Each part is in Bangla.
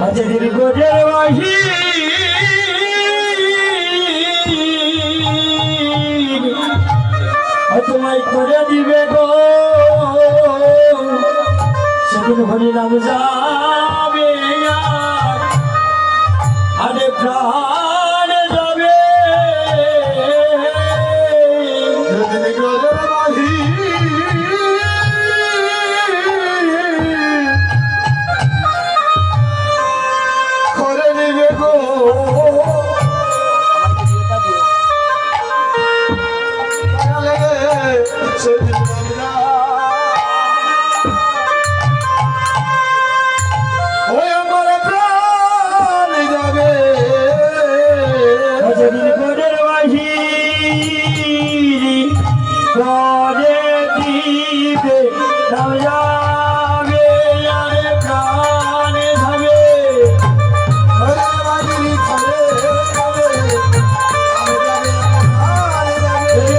আজ দীর্ঘ দেওয়াহি তোমায় করে দিবে গো সেদিন হরি নাম যাবে আরে প্রাণ যাবে করে দিবে গো ওই আমার প্রাণ যাবে যেদিন করে বাহি করে দিবে নাম যাবে আরে প্রাণ যাবে ওরে বাড়ি ঘরে যাবে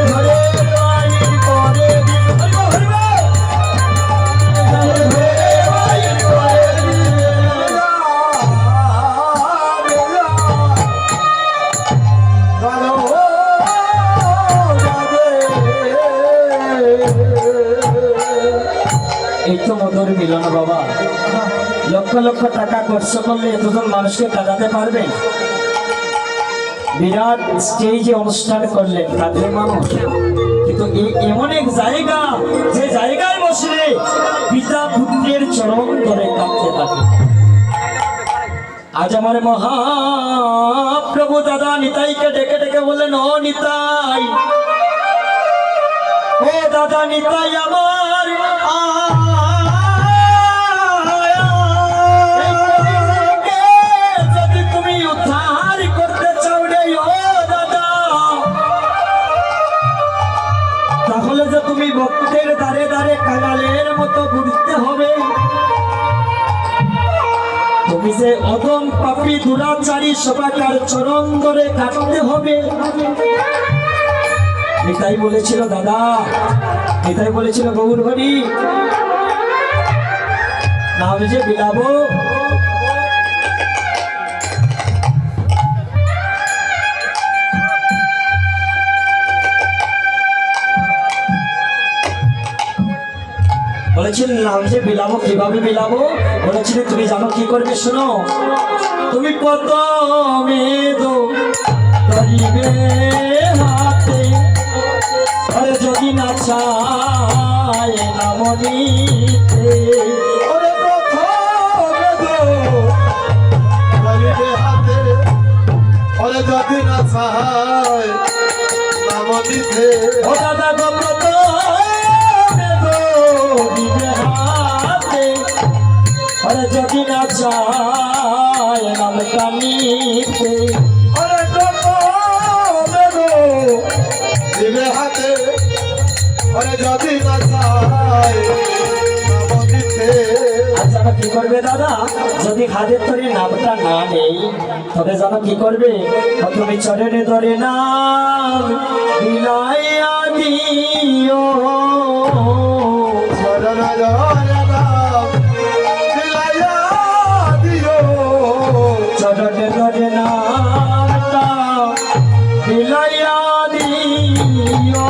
ঘরে বাহি করে দিবে এই তো মধুর মিলন বাবা লক্ষ লক্ষ টাকা খরচ করলে এতজন মানুষকে কাটাতে পারবেন বিরাট স্টেজে অনুষ্ঠান করলেন কাঁদলে মানুষ কিন্তু এমন এক জায়গা যে জায়গায় বসলে পিতা পুত্রের চরণ ধরে কাঁদতে থাকে আজ আমার মহাপ্রভু দাদা নিতাইকে ডেকে ডেকে বললেন ও নিতাই ও দাদা নিতাই আমার যদি তুমি উদ্ধার করতে চাও রে ও দাদা তাহলে যে তুমি ভক্তের দ্বারে দ্বারে কাঙালের মতো ঘুরতে হবে তুমি যে অদম পাপী দুরাচারী সবাইকার চরণ ধরে কাটতে হবে নিতাই বলেছিল দাদা নিতাই বলেছিল গৌর হরি নাম যে বিলাবো বলেছিল নাম যে বিলাবো কিভাবে বিলাবো বলেছিল তুমি জানো কি করবে শোনো তুমি প্রথমে দো ধরিবে হাতে আরে যদি না চায় নাম নিতে ওরে প্রথমে গো বলিবে হাতে ওরে যদি না চায় নাম দিতে ও দাদা গো প্রথমে দো দিবে হাতে আরে যদি না চায় নামটা নিতে ওরে প্রথমে গো দিবে হাতে ওরে যদি না চায় নাম দিতে আচ্ছা কি করবে দাদা যদি হাতের ধরে নামটা না নেই তবে জানো কি করবে তুমি চরণে ধরে নাম বিলাইয়া দিও চরণ ধরে নাম বিলাইয়া দিও চরণে ধরে নামটা বিলাইয়া দিও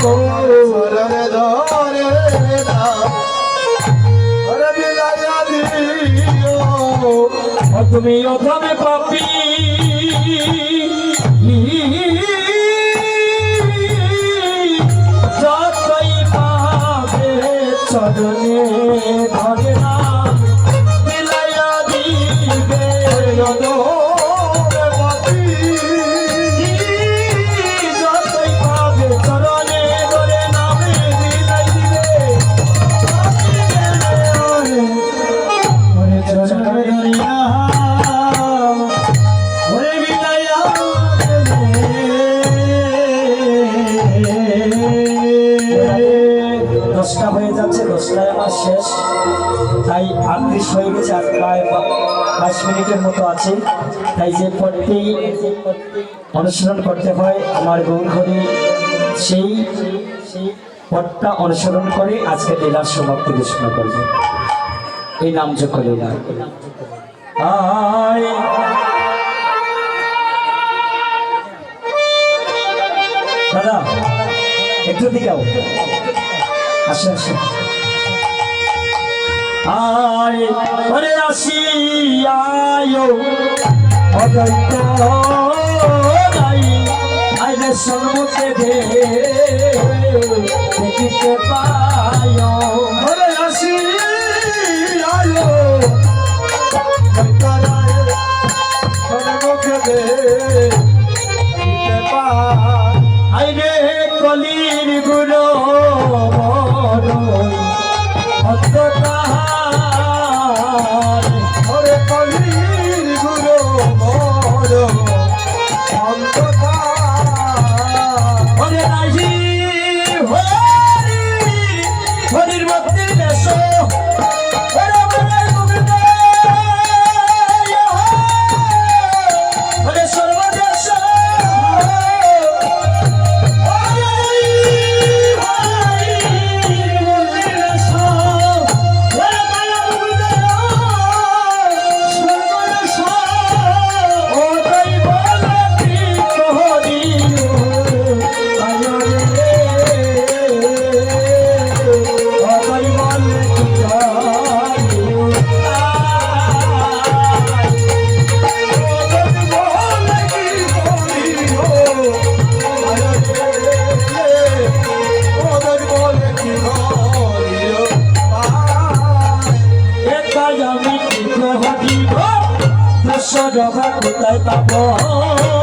চরণ ধরে নাম ওরে বিলাইয়া দিও তুমি অধমে পাপি যতই পাবে চরণে ধরে নাম বিলাইয়া দিবে ওরে পাপী যতই পাবে চরণে ধরে নাম বিলাই দিবে ওরে চরণে ধরে নাম ওরে বিলাইয়া দিবে 10টা হয়ে যাচ্ছে 10টায় আমার শেষ তাই 38 হয়ে গেছে আর প্রায় 5 মিনিটের মতো আছে তাই যে পথটি অনুসরণ করতে হয় আমার গৌর হরি সেই পথটা অনুসরণ করে আজকে লীলার সমাপ্তি ঘোষণা করবে। এই নাম যোগ করি না আয় দাদা একটু দিকে আসে আসে আয় ওরে আসি আয় অদ্বৈত নাই আইলে সম্মুখে দেখিতে পায় ওরে আসি আয়ো অন্তরায় সম্মুখে দেখিতে পায় আইরে কলির গুরু অন্ততাহার ওরে কলির গুরু মোর অন্তকার ওরে নাহি হরির ভক্তির দেশ ওরে মনের গোবিন্দ ওরে সর্বদেশ কোথায় পাবো